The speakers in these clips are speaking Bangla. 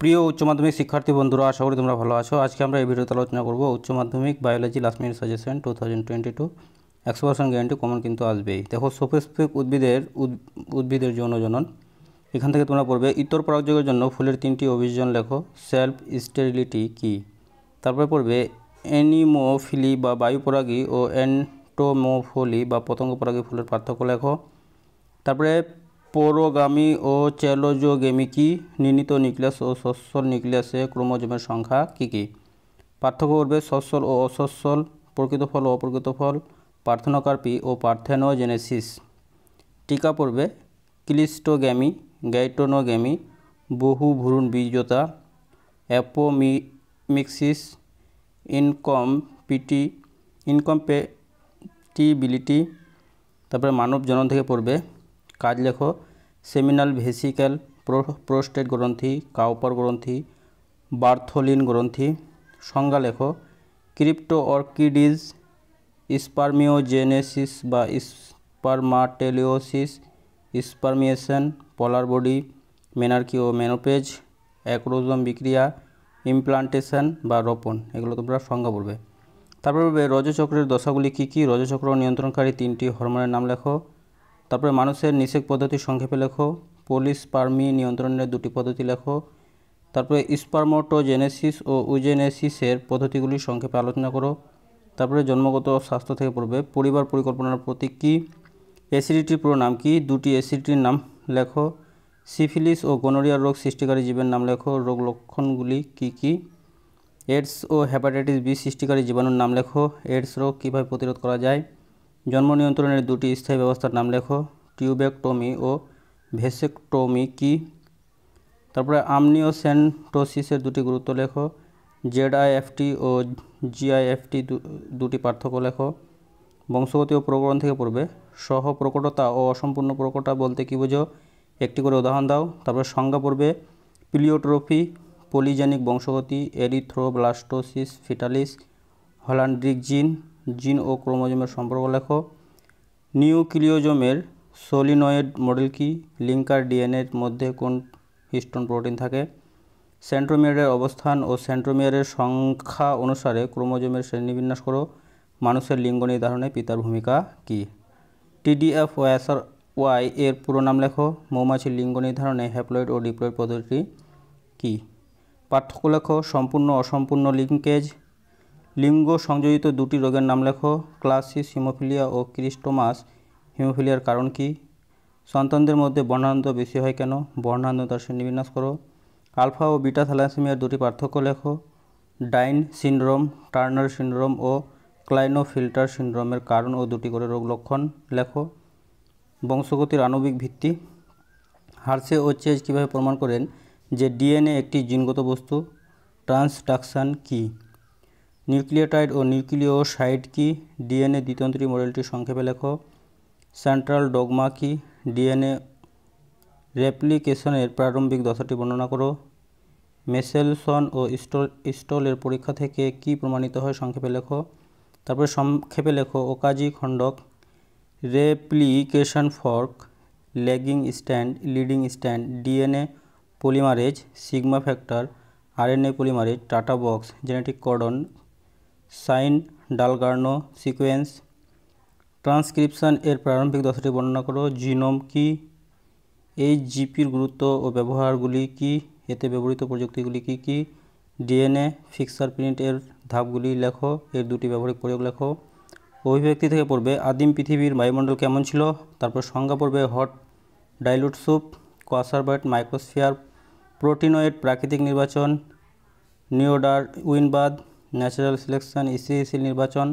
প্রিয় উচ্চ মাধ্যমিক শিক্ষার্থী বন্ধুরা, আশা করি তোমরা ভালো আছো। আজকে আমরা এই ভিডিওতে আলোচনা করব উচ্চ মাধ্যমিক biology last minute suggestion 2022। 100% guarantee common কিন্তু আসবেই। দেখো, সপুষ্পক উদ্ভিদের যৌন জনন। এখান থেকে তোমরা পড়বে ইতর পরাগযোগের জন্য ফুলের 3টি অভিযোজন লেখো। সেলফ স্টেরিলিটি কি? তারপরে পড়বে অ্যানিমোফিলি বা বায়ুপরাগী ও এন্টোমোফিলি বা পতঙ্গপরাগী ফুলের পার্থক্য লেখো। তারপরে পরগামী ও চ্যালোজোগেমি কি? নির্ণীত নিউক্লিয়াস ও সচ্ছল নিউক্লিয়াসে ক্রোমোজোমের সংখ্যা কি কি? পার্থক্য করবে সচ্ছল ও অসচ্ছল, প্রকৃত ফল ও অপ্রকৃত ফল, পার্থেনোকার্পি ও পার্থেনোজেনেসিস। টিকা পড়বে ক্লিস্টোগ্যামি, গ্যাইটোনোগ্যামি, বহু ভ্রূণ বীজতা, অ্যাপোমিক্সিস, ইনকম্প্যাটিবিলিটি। তারপরে মানব জনন থেকে পড়বে কাজ লেখো। সেমিনাল ভেসিক্যাল, প্রোস্টেট গ্রন্থি, কাউপার গ্রন্থি, বার্থোলিন গ্রন্থি। সংজ্ঞা লেখো। ক্রিপ্টো অর্কিডিজ, স্পার্মিওজেনেসিস বা স্পার্মাটেলিওসিস, স্পার্মিয়েশন, পোলার বডি, মেনার্কি ও মেনোপেজ, অ্যাক্রোজোম বিক্রিয়া, ইমপ্লান্টেশন বা রোপণ। এগুলো তোমরা সংজ্ঞা পড়বে। তারপরে পড়বে রজচক্রের দশাগুলি কী কী? রজচক্র নিয়ন্ত্রণকারী 3টি হরমোনের নাম লেখো। তারপরে মানুষের নিষেক পদ্ধতি সংক্ষেপে লেখো। পলিস্পার্মি নিয়ন্ত্রণের 2টি পদ্ধতি লেখো। তারপরে স্পার্মোটোজেনেসিস ও ইউজেনেসিসের পদ্ধতিগুলি সংক্ষেপে আলোচনা করো। তারপরে জন্মগত স্বাস্থ্য থেকে পড়বে পরিবার পরিকল্পনার প্রতীক কী? অ্যাসিডিটির পুরো নাম কী? 2টি অ্যাসিডিটির নাম লেখো। সিফিলিস ও গনোরিয়া রোগ সৃষ্টিকারী জীবের নাম লেখো। রোগ লক্ষণগুলি কী কী? এইডস ও হেপাটাইটিস বি সৃষ্টিকারী জীবাণুর নাম লেখো। এইডস রোগ কীভাবে প্রতিরোধ করা যায়? জন্ম নিয়ন্ত্রণের 2টি স্থায়ী ব্যবস্থার নাম লেখো। টিউবেকটমি ও ভেসেকটমি কি? তারপরে আমনিওসেন্টোসিসের 2টি গুরুত্ব লেখো। জেডআইএফটি ও জিআইএফটি 2টি পার্থক্য লেখো। বংশগতি ও প্রকরণ থেকে পড়বে সহ প্রকটতা ও অসম্পূর্ণ প্রকটা বলতে কী বোঝো? একটি করে উদাহরণ দাও। তারপরে সংজ্ঞা পড়বে প্লিওট্রফি, পলিজেনিক বংশগতি, এরিথ্রোব্লাস্টোসিস ফিটালিস, হল্যান্ড্রিক জিন ও ক্রোমোজোমের সম্পর্ক লেখো। নিউক্লিওজোমের সোলিনয়েড মডেল কি? লিঙ্কার ডিএনএর মধ্যে কোন হিস্টোন প্রোটিন থাকে? সেন্ট্রোমিয়ারের অবস্থান ও সেন্ট্রোমিয়ারের সংখ্যা অনুসারে ক্রোমোজোমের শ্রেণীবিন্যাস করো। মানুষের লিঙ্গ নির্ধারণে পিতার ভূমিকা কি? TDF-YR এর পুরো নাম লেখো। মৌমাছির লিঙ্গ নির্ধারণে হ্যাপ্লয়েড ও ডিপ্লয়েড পদ্ধতি কি? পার্থক্য লেখো। সম্পূর্ণ অসম্পূর্ণ লিঙ্কেজ। লিঙ্গ সংযোজিত 2টি রোগের নাম লেখো। ক্লাসিস হিমোফিলিয়া ও ক্রিস্টোমাস হিমোফিলিয়ার কারণ কি? সন্তানদের মধ্যে বর্ণান্ধতা বেশি হয় কেন? বর্ণান্ধতার শ্রেণীবিন্যাস করো। আলফা ও বিটা থ্যালাসেমিয়ার 2টি পার্থক্য লেখো। ডাইন সিনড্রোম, টার্নার সিনড্রোম ও ক্লাইনোফিল্টার সিনড্রোমের কারণ ও 2টি করে রোগ লক্ষণ লেখো। বংশগতির আণবিক ভিত্তি। হার্শে ও চেজ কীভাবে প্রমাণ করেন যে ডিএনএ একটি জিনগত বস্তু? ট্রান্সডাকশান কি? নিউক্লিওটাইড ও নিউক্লিওসাইড কি? ডিএনএ দ্বিতন্ত্রী মডেলটি সংক্ষেপে লেখো। সেন্ট্রাল ডগমা কি? ডিএনএ রেপ্লিকেশনের প্রারম্ভিক দশাটি বর্ণনা করো। মেসেলসন ও স্টলের পরীক্ষা থেকে কি প্রমাণিত হয়? সংক্ষেপে লেখো। তারপরে সংক্ষেপে লেখো ওকাজি খণ্ডক, replication fork, lagging strand, leading strand, DNA polymerase, sigma factor, RNA polymerase, TATA box, genetic codon, Shine Dalgarno sequence. Transcription এর প্রারম্ভিক দশাটি বর্ণনা করো। জিনোম কি? এইচজিপির গুরুত্ব ও ব্যবহারগুলি কি? এতে ব্যবহৃত প্রযুক্তিগুলি কি কি? ডিএনএ ফিক্সার প্রিন্ট এর ধাপগুলি লেখো। এর 2টি ব্যবহারিক প্রয়োগ লেখো। অভিব্যক্তি থেকে পড়বে আদিম পৃথিবীর বায়ুমণ্ডল কেমন ছিল? তারপর সংজ্ঞা পড়বে হট ডাইলুট স্যুপ, কোয়াসারবাইট, মাইক্রোস্ফিয়ার, প্রোটিনয়েড, প্রাকৃতিক নির্বাচন, নিওডারউইনবাদ, ন্যাচারাল সিলেকশন, স্থিতিশীল নির্বাচন,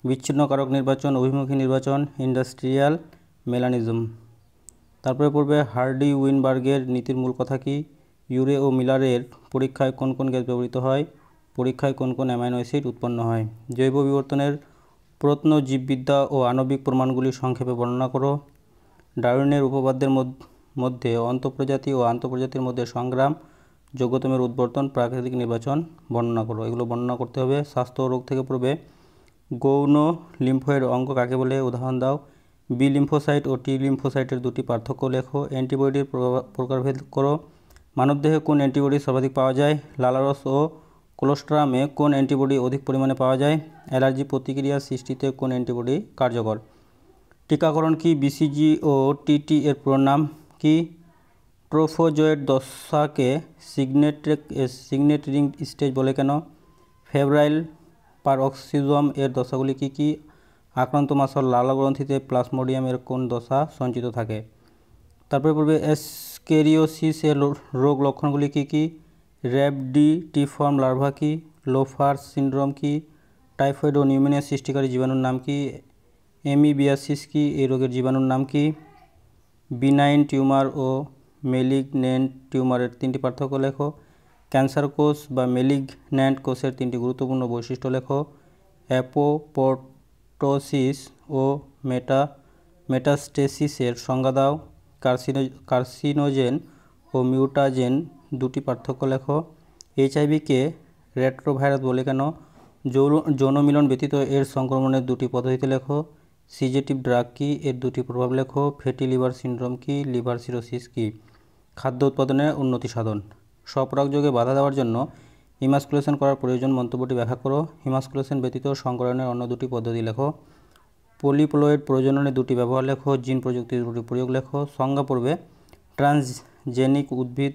বিচ্ছিন্নকারক নির্বাচন, অভিমুখী নির্বাচন, ইন্ডাস্ট্রিয়াল মেলানিজম। তারপরে পড়বে হার্ডি উইনবার্গের নীতির মূল কথা কি? ইউরে ও মিলারের পরীক্ষায় কোন কোন গ্যাস ব্যবহৃত হয়? পরীক্ষায় কোন কোন অ্যামাইনো অ্যাসিড উৎপন্ন হয়? জৈব বিবর্তনের প্রত্নজীববিদ্যা ও আণবিক প্রমাণগুলি সংক্ষেপে বর্ণনা করো। ডারউইনের উপপাদ্যের মধ্যে অন্তঃপ্রজাতি ও আন্তঃপ্রজাতির মধ্যে সংগ্রাম, যোগ্যতমের উদ্বর্তন, প্রাকৃতিক নির্বাচন বর্ণনা করো। এগুলো বর্ণনা করতে হবে। স্বাস্থ্য ও রোগ থেকে পড়বে গৌণ লিম্ফয়েড অঙ্গ কাকে বলে? উদাহরণ দাও। বি লিম্ফোসাইট ও টি লিম্ফোসাইটের 2টি পার্থক্য লেখো। অ্যান্টিবডির প্রকারভেদ করো। মানবদেহে কোন অ্যান্টিবডি সর্বাধিক পাওয়া যায়? লালারস ও কোলোস্ট্রামে কোন অ্যান্টিবডি অধিক পরিমাণে পাওয়া যায়? অ্যালার্জি প্রতিক্রিয়া সৃষ্টিতে কোন অ্যান্টিবডি কার্যকর? টিকাকরণ কি? বিসিজি ও টিটি এর পুরো নাম কি? ট্রোফোজয়েড দশাকে সিগনেটরিং স্টেজ বলে কেন? ফেব্রাইল পারঅক্সিজম এর দশাগুলি কি কি? আক্রান্ত মাসল লালা গ্রন্থিতে প্লাজমোডিয়াম এর কোন দশা সঞ্চিত থাকে? তারপরে পড়বে এসকেরিওসিস এর রোগ লক্ষণগুলি কি কি? র্যাবডিটিফর্ম লার্ভা কি? লোফার সিন্ড্রোম কি? টাইফয়েড ও নিউমোনিয়া সৃষ্টিকারী জীবাণুর নাম কি? এমিবিয়াসিস কি? এই রোগের জীবাণুর নাম কি? বিনাইন টিউমার ও মেলিগন্যান্ট টিউমারের তিনটি পার্থক্য লেখো। ক্যান্সার কোষ বা মেলিগন্যান্ট কোষের তিনটি গুরুত্বপূর্ণ বৈশিষ্ট্য লেখো। অ্যাপোপ্টোসিস ও মেটাস্টেসিসের সংজ্ঞা দাও। কার্সিনোজেন ও মিউটাজেন দুটি পার্থক্য লেখো। এইচআইভিকে রেট্রোভাইরাস বলে কেন? যৌন মিলন ব্যতীত এর সংক্রমণের দুটি পদ্ধতি লেখো। সিজেটিভ ড্রাগ কি? এর দুটি প্রভাব লেখো। ফ্যাটি লিভার সিন্ড্রোম কি? লিভার সিরোসিস কি? খাদ্য উৎপাদনের উন্নতি সাধন। স্বপরাগযোগে বাধা দেওয়ার জন্য ইমাস্কুলেশন করার প্রয়োজন মন্তব্যটি ব্যাখ্যা করো। ইমাস্কুলেশন ব্যতীত সংকরণের অন্য দুটি পদ্ধতি লেখো। পলিপ্লয়েড প্রজননের দুটি ব্যবহার লেখো। জিন প্রযুক্তির দুটি প্রয়োগ লেখো। সংজ্ঞা পড়বে ট্রান্সজেনিক উদ্ভিদ,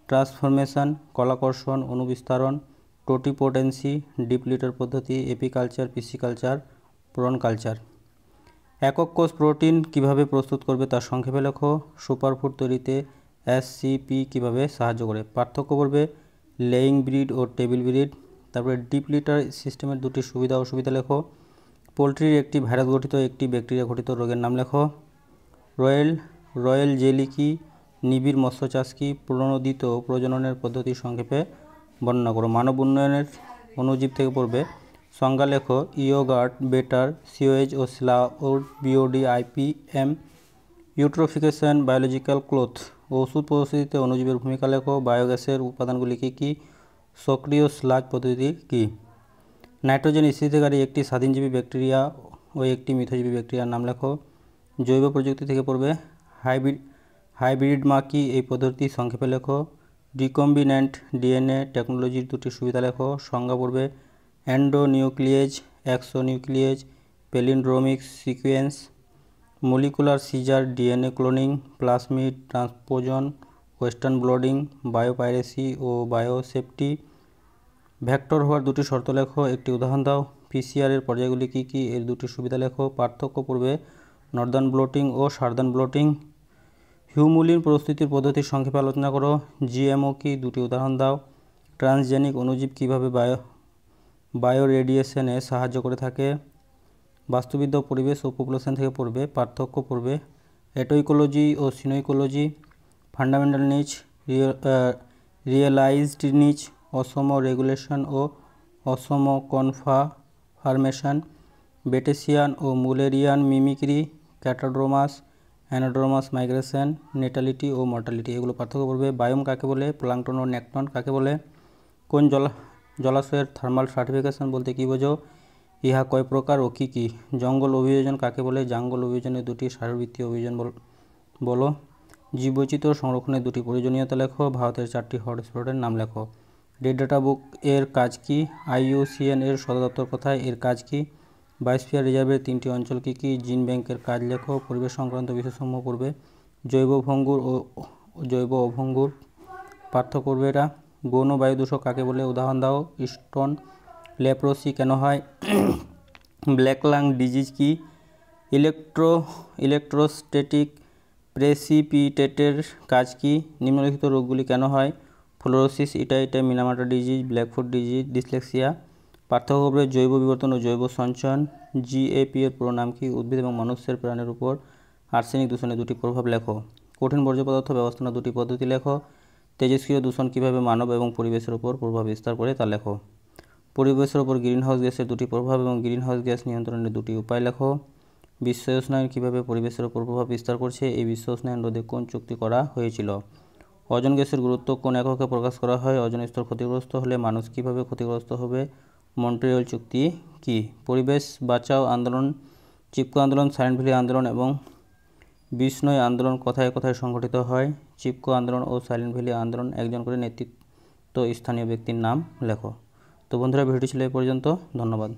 ট্রান্সফরমেশন, কলাকর্ষণ, অনুবিস্তারণ, টোটিপোটেন্সি, ডিপ লিটার পদ্ধতি, এপিকালচার, পিসিকালচার, প্রন কালচার। একক কোষ প্রোটিন কিভাবে প্রস্তুত করবে তার সংক্ষেপে লেখো। সুপারফুড তৈরিতে এসসিপি কিভাবে সাহায্য করে? পার্থক্য পড়বে লেইং ব্রিড ও টেবিল ব্রিড। তারপরে ডিপ লিটার সিস্টেমের দুটি সুবিধা অসুবিধা লেখো। পোলট্রির একটি ভাইরাস গঠিত একটি ব্যাকটেরিয়া ঘটিত রোগের নাম লেখো। রয়েল জেলি কি? নিবিড় মৎস্য চাষ কি? প্রণোদিত প্রজননের পদ্ধতি সংক্ষেপে বর্ণনা করো। মানব উন্নয়নের অণুজীব থেকে পড়বে সংজ্ঞা লেখো। ইয়োগার্ট, বেটার, সিওয়েজ ও sludge, BOD, IPM. Eutrophication, biological clot ও ওষুধ প্রস্তুতিতে অণুজীবের ভূমিকা লেখো। বায়োগ্যাসের উপাদানগুলি কী কী? সক্রিয় স্লাজ পদ্ধতি কী? নাইট্রোজেন স্থিতিকারী একটি স্বাধীনজীবী ব্যাকটেরিয়া ও একটি মিথজীবী ব্যাকটেরিয়ার নাম লেখো। জৈব প্রযুক্তি থেকে পড়বে হাইব্রিড মা কি? এই পদ্ধতি সংক্ষেপে লেখো। রিকম্বিন্যান্ট ডিএনএ টেকনোলজির দুটি সুবিধা লেখো। সংজ্ঞা পড়বে endonuclease, exonuclease, palindromic sequence, molecular scissor, DNA cloning, plasmid transposon, western blotting, biopiracy ও বায়োসেফটি। ভেক্টর হওয়ার দুটি শর্ত লেখো। একটি উদাহরণ দাও। পিসিআর এর পর্যায়গুলি কী কী? এর দুটি সুবিধা লেখো। পার্থক্য পড়বে নর্দার্ন ব্লটিং ও সার্দার্ন ব্লটিং। হিউমুলিন প্রস্তুতির পদ্ধতির সংক্ষেপে আলোচনা করো। জিএমও কি? দুটি উদাহরণ দাও। ট্রান্সজেনিক অণুজীব কীভাবে বায়োরেডিয়েশনে সাহায্য করে থাকে? বাস্তুবিদ্যা ও পরিবেশ ও পপুলেশন থেকে পড়বে। পার্থক্য পড়বে এটোইকোলজি ও সিনোইকোলজি। ফান্ডামেন্টাল নিচ, রিয়েলাইজড নিচ, অসম রেগুলেশন ও অসম কনফার্মেশন, বেটেসিয়ান ও মুলেরিয়ান মিমিক্রি, ক্যাটাড্রোমাস, অ্যানাড্রোমাস মাইগ্রেশন, নেটালিটি ও মর্টালিটি। এগুলো পার্থক্য পড়বে। বায়োম কাকে বলে? প্লাঙ্কটন ও নেকটন কাকে বলে? কোন জলাশয়ের থার্মাল স্ট্রাটিফিকেশন বলতে কী বোঝো? ইহা কয় প্রকার ও কী কী? জঙ্গল অভিযোজন কাকে বলে? জঙ্গল অভিযোজনের দুটি শারীরবৃত্তীয় অভিযোজন বলো। জীববৈচিত্র্য সংরক্ষণের দুটি প্রয়োজনীয়তা লেখো। ভারতের 4টি হটস্পটের নাম লেখো। রেড ডাটা বুক এর কাজ কি? IUCN এর সদর দপ্তর কোথায়? এর কাজ কি? বায়োস্ফিয়ার রিজার্ভের 3টি অঞ্চল কী কী? জিন ব্যাংকের কাজ লেখো। পরিবেশ সংক্রান্ত বিষয়সমূহ পড়বে। জৈব ভঙ্গুর ও জৈব অভঙ্গুর পার্থক্য করবে এটা। গৌণ বায়ু দূষক কাকে বলে? উদাহরণ দাও। স্টোন লেপ্রোসি কেন হয়? ব্ল্যাক লাং ডিজিজ কি? ইলেকট্রোস্ট্যাটিক প্রেসিপিটেটের কাজ কি? নিম্নলিখিত রোগগুলি কেন হয়? Fluorosis, itai itai, Minamata disease, blackfoot disease, dyslexia. পার্থক্য করবে জৈব বিবর্তন ও জৈব সঞ্চয়ন। GAP এর পুরো নাম কি? উদ্ভিদ এবং মানুষের প্রাণের উপর আর্সেনিক দূষণের দুটি প্রভাব লেখো। কঠিন বর্জ্য পদার্থ ব্যবস্থাপনার দুটি পদ্ধতি লেখো। তেজস্ক্রিয় দূষণ কীভাবে মানব এবং পরিবেশের উপর প্রভাব বিস্তার করে তা লেখো। পরিবেশের উপর গ্রিনহাউস গ্যাসের দুটি প্রভাব এবং গ্রিনহাউস গ্যাস নিয়ন্ত্রণের দুটি উপায় লেখো। বিশ্ব উষ্ণায়ন কীভাবে পরিবেশের উপর প্রভাব বিস্তার করছে? এই বিশ্ব উষ্ণায়ন রোধে কোন চুক্তি করা হয়েছিল? ওজোন গ্যাসের গুরুত্ব কোন এককে প্রকাশ করা হয়? ওজোন স্তর ক্ষতিগ্রস্ত হলে মানুষ কীভাবে ক্ষতিগ্রস্ত হবে? মন্ট্রিয়ল চুক্তি কি? পরিবেশ বাঁচাও আন্দোলন, চিপকো আন্দোলন, সাইলেন্ট ভ্যালি আন্দোলন এবং বিষ্ণুই আন্দোলন কোথায় কোথায় সংগঠিত হয়? চিপকো আন্দোলন ও সাইলেন্ট ভ্যালি আন্দোলন। একজন করে নেতৃত্ব স্থানীয় ব্যক্তির নাম লেখো। তো বন্ধুরা, ভিডিওটি ছিল এই পর্যন্ত। ধন্যবাদ।